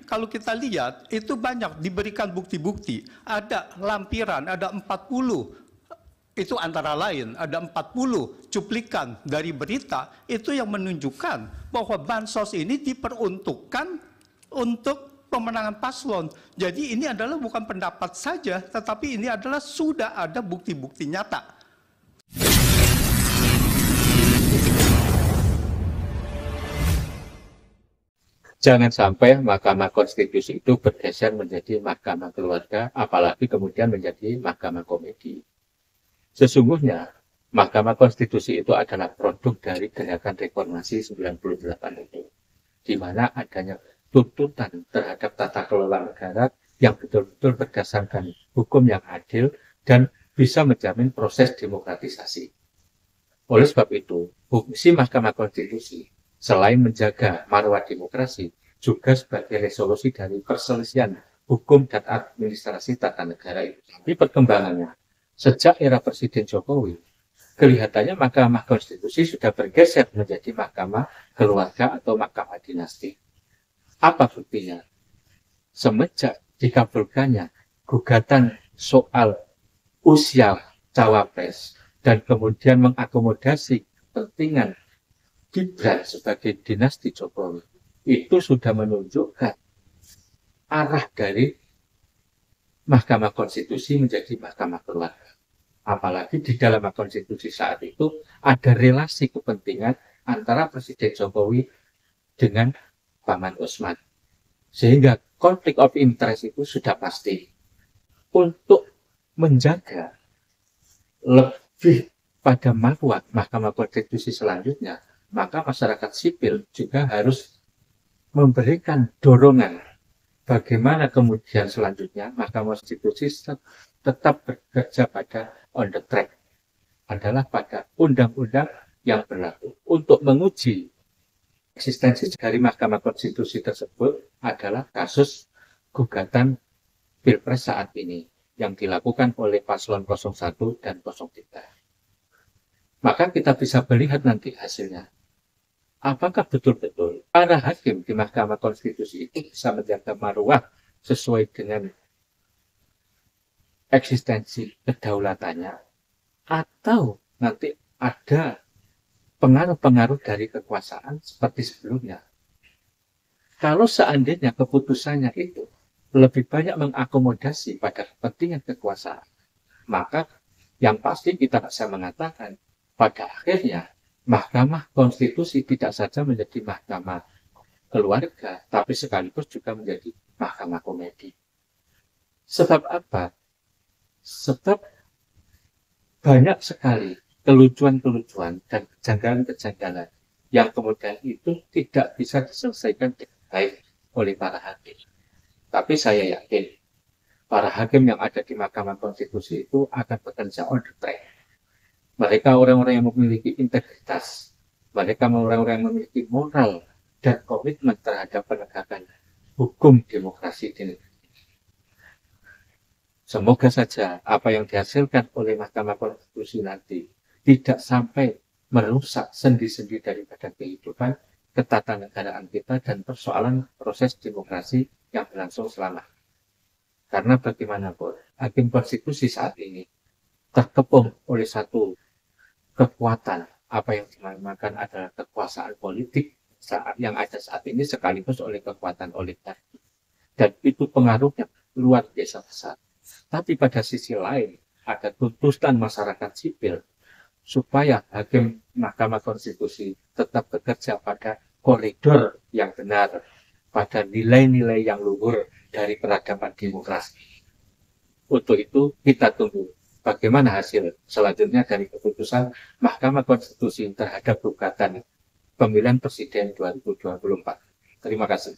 kalau kita lihat itu banyak diberikan bukti-bukti. Ada lampiran, ada 40, itu antara lain ada 40 cuplikan dari berita itu yang menunjukkan bahwa bansos ini diperuntukkan untuk pemenangan paslon. Jadi ini adalah bukan pendapat saja, tetapi ini adalah sudah ada bukti-bukti nyata. Jangan sampai Mahkamah Konstitusi itu bergeser menjadi Mahkamah Keluarga, apalagi kemudian menjadi Mahkamah Komedi. Sesungguhnya, Mahkamah Konstitusi itu adalah produk dari gerakan reformasi 98 itu, di mana adanya tuntutan terhadap tata kelola negara yang betul-betul berdasarkan hukum yang adil dan bisa menjamin proses demokratisasi. Oleh sebab itu, fungsi Mahkamah Konstitusi selain menjaga marwah demokrasi, juga sebagai resolusi dari perselisihan hukum dan administrasi tata negara itu. Tapi perkembangannya, sejak era Presiden Jokowi, kelihatannya Mahkamah Konstitusi sudah bergeser menjadi Mahkamah Keluarga atau Mahkamah Dinasti. Apa buktinya? Semenjak dikabulkannya gugatan soal usia cawapres dan kemudian mengakomodasi kepentingan Gibran sebagai dinasti Jokowi, itu sudah menunjukkan arah dari Mahkamah Konstitusi menjadi Mahkamah Keluarga. Apalagi di dalam konstitusi saat itu ada relasi kepentingan antara Presiden Jokowi dengan Paman Usman. Sehingga konflik of interest itu sudah pasti. Untuk menjaga lebih pada marwah Mahkamah Konstitusi selanjutnya, maka masyarakat sipil juga harus memberikan dorongan bagaimana kemudian selanjutnya Mahkamah Konstitusi tetap bekerja pada on the track, adalah pada undang-undang yang berlaku. Untuk menguji eksistensi dari Mahkamah Konstitusi tersebut adalah kasus gugatan Pilpres saat ini yang dilakukan oleh paslon 01 dan 03. Maka kita bisa melihat nanti hasilnya. Apakah betul-betul para hakim di Mahkamah Konstitusi itu bisa menjaga marwah sesuai dengan eksistensi kedaulatannya, atau nanti ada pengaruh-pengaruh dari kekuasaan seperti sebelumnya. Kalau seandainya keputusannya itu lebih banyak mengakomodasi pada kepentingan kekuasaan, maka yang pasti kita bisa mengatakan pada akhirnya Mahkamah Konstitusi tidak saja menjadi Mahkamah Keluarga, tapi sekaligus juga menjadi Mahkamah Komedi. Sebab apa? Sebab banyak sekali kelucuan-kelucuan dan kejanggalan-kejanggalan yang kemudian itu tidak bisa diselesaikan dengan baik oleh para hakim. Tapi saya yakin para hakim yang ada di Mahkamah Konstitusi itu akan bekerja on the track. Mereka orang-orang yang memiliki integritas, mereka orang-orang yang memiliki moral dan komitmen terhadap penegakan hukum demokrasi di negeri. Semoga saja apa yang dihasilkan oleh Mahkamah Konstitusi nanti tidak sampai merusak sendi-sendi daripada kehidupan ketatanegaraan kita dan persoalan proses demokrasi yang berlangsung selama. Karena bagaimanapun, hakim konstitusi saat ini terkepung oleh satu kekuatan, apa yang dinamakan adalah kekuasaan politik yang ada saat ini sekaligus oleh kekuatan oligarki. Dan itu pengaruhnya luar biasa besar. Tapi pada sisi lain, ada tuntutan masyarakat sipil supaya hakim Mahkamah Konstitusi tetap bekerja pada koridor yang benar, pada nilai-nilai yang luhur dari peradaban demokrasi. Untuk itu, kita tunggu bagaimana hasil selanjutnya dari keputusan Mahkamah Konstitusi terhadap gugatan pemilihan presiden 2024. Terima kasih.